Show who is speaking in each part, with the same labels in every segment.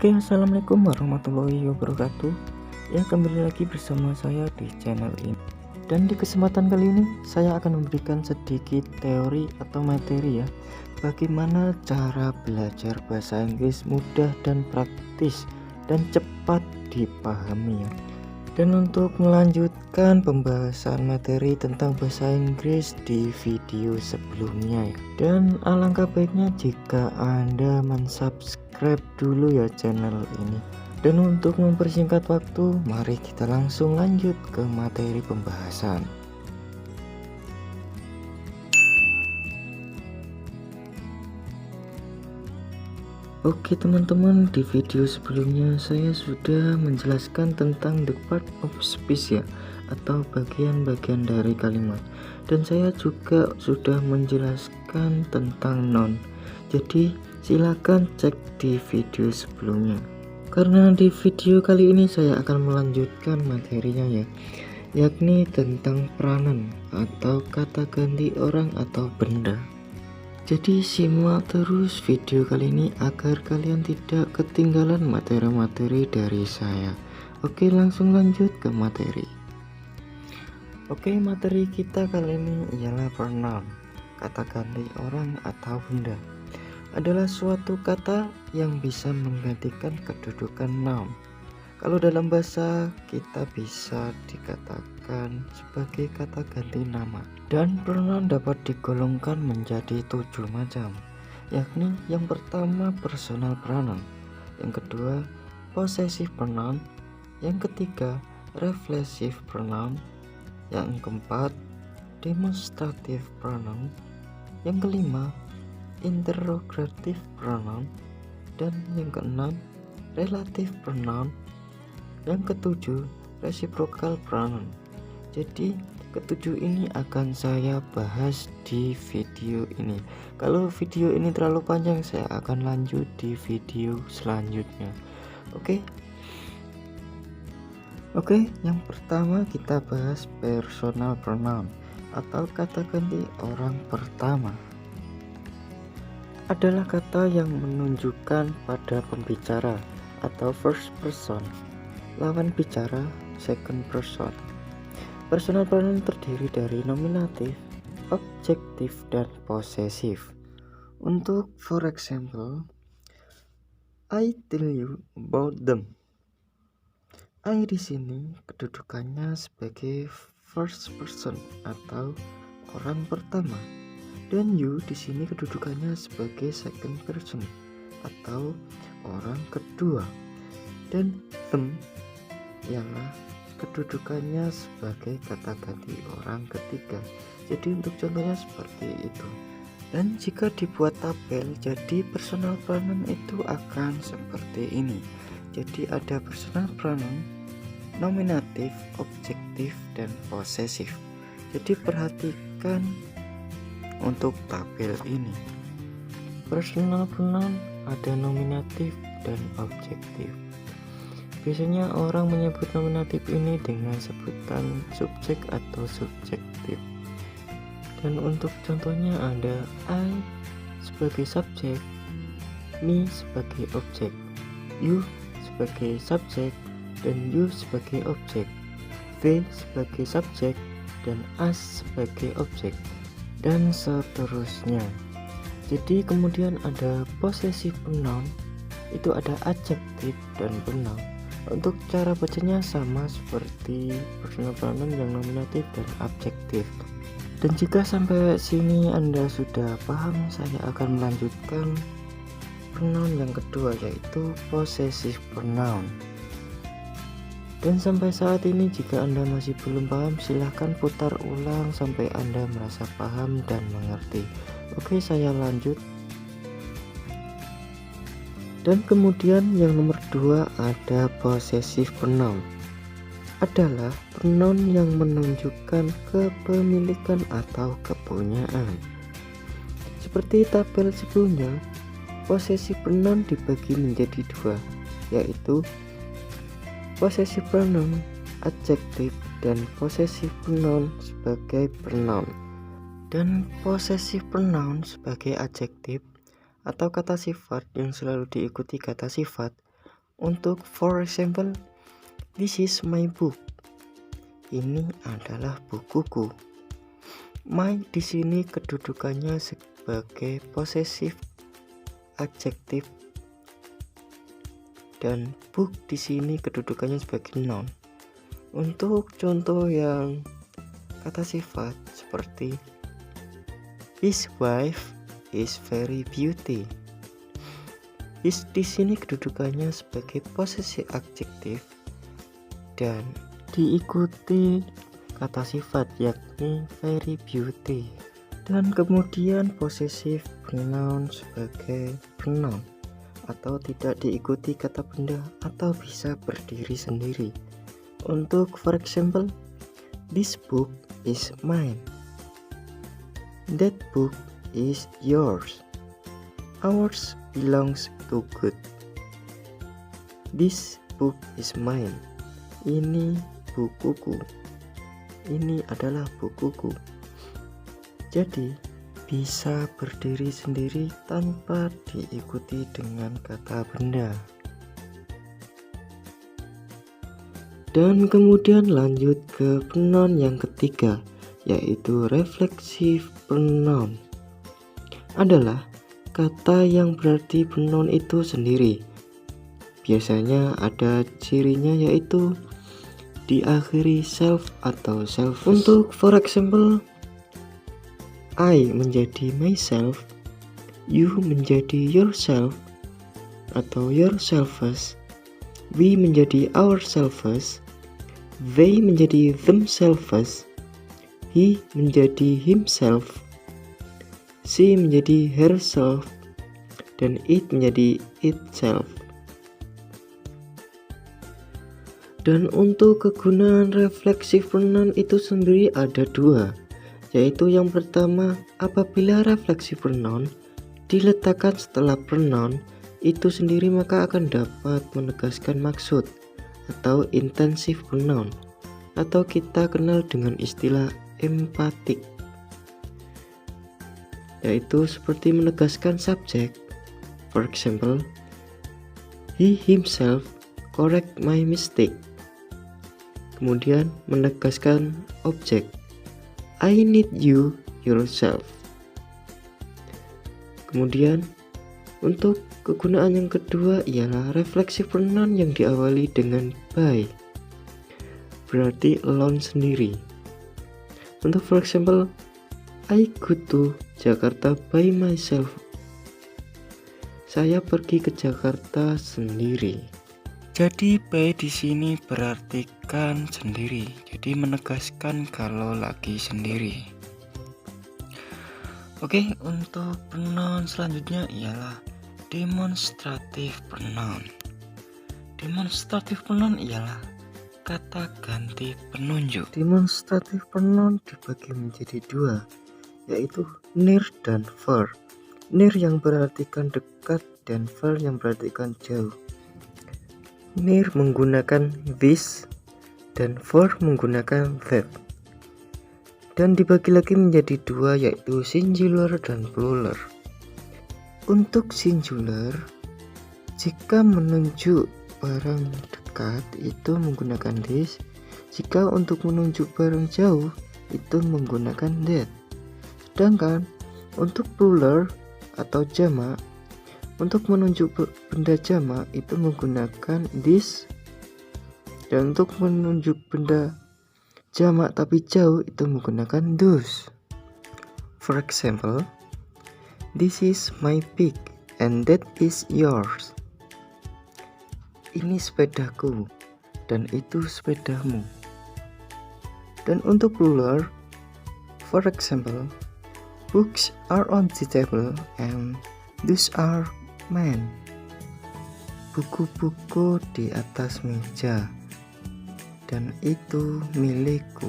Speaker 1: Oke, assalamualaikum warahmatullahi wabarakatuh. Ya, kembali lagi bersama saya di channel ini. Dan di kesempatan kali ini saya akan memberikan sedikit teori atau materi ya, bagaimana cara belajar bahasa Inggris mudah dan praktis dan cepat dipahami ya. Dan untuk melanjutkan pembahasan materi tentang bahasa Inggris di video sebelumnya ya. Dan alangkah baiknya jika Anda mensubscribe dulu ya channel ini. Dan untuk mempersingkat waktu, mari kita langsung lanjut ke materi pembahasan. Oke teman-teman, di video sebelumnya saya sudah menjelaskan tentang the part of speech ya, atau bagian-bagian dari kalimat. Dan saya juga sudah menjelaskan tentang noun. Jadi silakan cek di video sebelumnya. Karena di video kali ini saya akan melanjutkan materinya ya, yakni tentang peranan atau kata ganti orang atau benda. Jadi simak terus video kali ini agar kalian tidak ketinggalan materi-materi dari saya. Oke, langsung lanjut ke materi. Oke, materi kita kali ini ialah pronoun, kata ganti orang atau benda. Adalah suatu kata yang bisa menggantikan kedudukan noun. Kalau dalam bahasa kita bisa dikatakan sebagai kata ganti nama. Dan pronoun dapat digolongkan menjadi 7 macam, yakni yang pertama personal pronoun, yang kedua possessive pronoun, yang ketiga reflexive pronoun, yang keempat demonstrative pronoun, yang kelima interrogative pronoun, dan yang keenam relative pronoun, yang ketujuh reciprocal pronoun. Jadi ketujuh ini akan saya bahas di video ini. Kalau video ini terlalu panjang, saya akan lanjut di video selanjutnya. Oke, yang pertama kita bahas personal pronoun atau kata ganti orang pertama. Adalah kata yang menunjukkan pada pembicara atau first person, lawan bicara second person. Personal pronoun terdiri dari nominatif, objektif, dan posesif. Untuk for example, I tell you about them. I di sini kedudukannya sebagai first person atau orang pertama, dan you di sini kedudukannya sebagai second person atau orang kedua, dan them ialah kedudukannya sebagai kata ganti orang ketiga. Jadi untuk contohnya seperti itu. Dan jika dibuat tabel, jadi personal pronoun itu akan seperti ini. Jadi ada personal pronoun, nominatif, objektif, dan posesif. Jadi perhatikan untuk tabel ini. Personal pronoun ada nominatif dan objektif. Biasanya orang menyebut nominatif ini dengan sebutan subjek atau subjektif. Dan untuk contohnya ada I sebagai subjek, me sebagai objek, you sebagai subjek, dan you sebagai objek, they sebagai subjek, dan us sebagai objek, dan seterusnya. Jadi kemudian ada possessive pronoun, itu ada adjektif dan pronoun. Untuk cara bacanya sama seperti personal pronoun yang nominatif dan objektif. Dan jika sampai sini Anda sudah paham, saya akan melanjutkan pronoun yang kedua, yaitu possessive pronoun. Dan sampai saat ini jika Anda masih belum paham, silahkan putar ulang sampai Anda merasa paham dan mengerti. Oke, saya lanjut. Dan kemudian yang nomor 2 ada possessive pronoun. Adalah pronoun yang menunjukkan kepemilikan atau kepunyaan. Seperti tabel sebelumnya, possessive pronoun dibagi menjadi 2, yaitu possessive pronoun adjektif dan possessive pronoun sebagai pronoun. Dan possessive pronoun sebagai adjektif atau kata sifat yang selalu diikuti kata sifat Untuk for example, this is my book. Ini adalah bukuku. My di sini kedudukannya sebagai possessive adjective dan book di sini kedudukannya sebagai noun. Untuk contoh yang kata sifat seperti his wife is very beauty. His di sini kedudukannya sebagai possessive adjective dan diikuti kata sifat yakni very beauty, dan kemudian possessive pronoun sebagai pronoun atau tidak diikuti kata benda atau bisa berdiri sendiri. Untuk for example, this book is mine. That book is yours. Ours belongs to God. This book is mine. Ini bukuku. Ini adalah bukuku. Jadi bisa berdiri sendiri tanpa diikuti dengan kata benda. Dan kemudian lanjut ke pronoun yang ketiga, yaitu reflexive pronoun. Adalah kata yang berarti pronoun itu sendiri. Biasanya ada cirinya yaitu diakhiri self atau self. Untuk for example, I menjadi myself, you menjadi yourself atau yourselves, we menjadi ourselves, they menjadi themselves, he menjadi himself, she menjadi herself, dan it menjadi itself. Dan untuk kegunaan reflexive pronoun itu sendiri ada dua, yaitu yang pertama, apabila reflexive pronoun diletakkan setelah pronoun itu sendiri maka akan dapat menegaskan maksud atau intensive pronoun, atau kita kenal dengan istilah empatik, yaitu seperti menegaskan subjek. For example, he himself correct my mistake. Kemudian menegaskan objek, I need you yourself. Kemudian untuk kegunaan yang kedua ialah reflexive pronoun yang diawali dengan by, berarti alone sendiri. Untuk for example, I go to Jakarta by myself. Saya pergi ke Jakarta sendiri. Jadi by di sini berartikan sendiri, jadi menegaskan kalau lagi sendiri. Oke, untuk pronoun selanjutnya ialah demonstrative pronoun. Demonstrative pronoun ialah kata ganti penunjuk. Demonstrative pronoun dibagi menjadi dua, yaitu near dan far. Near yang berartikan dekat dan far yang berartikan jauh. Near menggunakan this dan far menggunakan that. Dan dibagi lagi menjadi dua, yaitu singular dan plural. Untuk singular, jika menunjuk barang dekat itu menggunakan this, jika untuk menunjuk barang jauh itu menggunakan that. Sedangkan untuk plural atau jamak, untuk menunjuk benda jamak itu menggunakan this, dan untuk menunjuk benda jamak tapi jauh itu menggunakan those. For example, this is my pig and that is yours. Ini sepedaku dan itu sepedamu. Dan untuk plural, for example, books are on the table and those are mine. Buku-buku di atas meja dan itu milikku.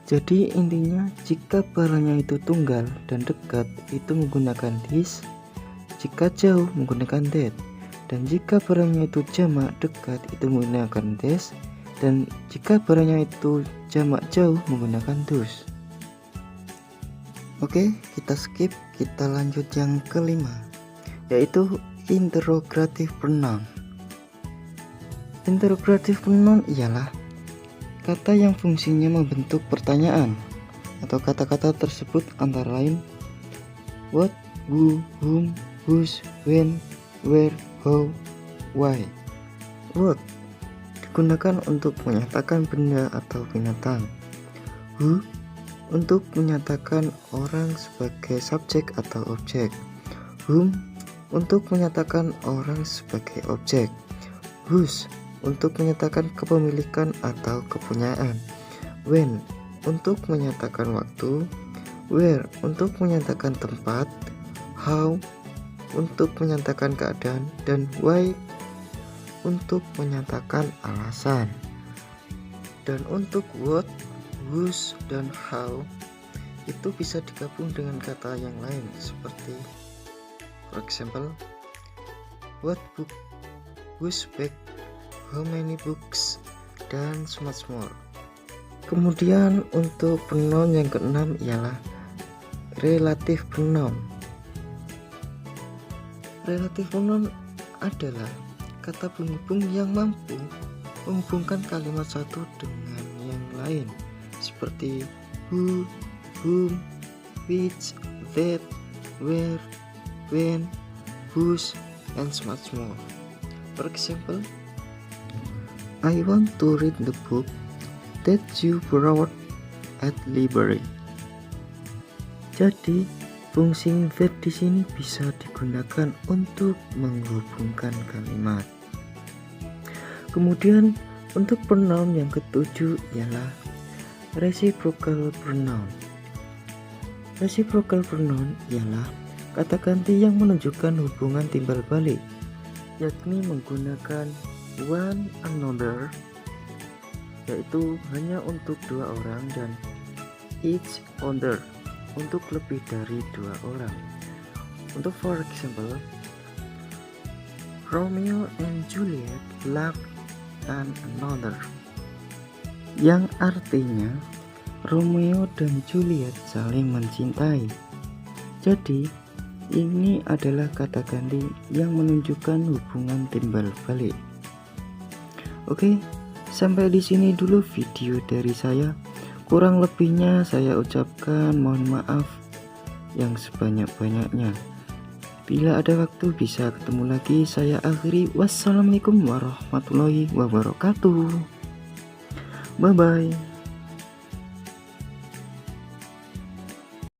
Speaker 1: Jadi intinya, jika barangnya itu tunggal dan dekat itu menggunakan this, jika jauh menggunakan that, dan jika barangnya itu jamak dekat itu menggunakan this, dan jika barangnya itu jamak jauh menggunakan those. Oke, kita skip, kita lanjut yang kelima, yaitu interrogative pronoun. Interrogative pronoun ialah kata yang fungsinya membentuk pertanyaan atau kata-kata tersebut antara lain what, who, whom, whose, when, where, how, why. What digunakan untuk menyatakan benda atau binatang. Who untuk menyatakan orang sebagai subjek atau objek. Whom untuk menyatakan orang sebagai objek. Whose untuk menyatakan kepemilikan atau kepunyaan. When untuk menyatakan waktu. Where untuk menyatakan tempat. How untuk menyatakan keadaan. Dan why untuk menyatakan alasan. Dan untuk what, whose, dan how itu bisa digabung dengan kata yang lain seperti for example what book, whose bag, how many books, dan so much more. Kemudian untuk pronoun yang keenam ialah relative pronoun. Relative pronoun adalah kata penghubung yang mampu menghubungkan kalimat satu dengan yang lain seperti who, whom, which, that, where, when, whose, and so much more. For example, I want to read the book that you borrowed at library. Jadi, fungsi that di sini bisa digunakan untuk menghubungkan kalimat. Kemudian, untuk pronoun yang ketujuh ialah reciprocal pronoun. Reciprocal pronoun ialah kata ganti yang menunjukkan hubungan timbal balik, yakni menggunakan one another, yaitu hanya untuk dua orang, dan each other untuk lebih dari dua orang. Untuk for example, Romeo and Juliet love one another, yang artinya Romeo dan Juliet saling mencintai. Jadi ini adalah kata ganti yang menunjukkan hubungan timbal balik. Oke, sampai di sini dulu video dari saya. Kurang lebihnya saya ucapkan mohon maaf yang sebanyak-banyaknya. Bila ada waktu bisa ketemu lagi. Saya akhiri. Wassalamualaikum warahmatullahi wabarakatuh. Bye bye.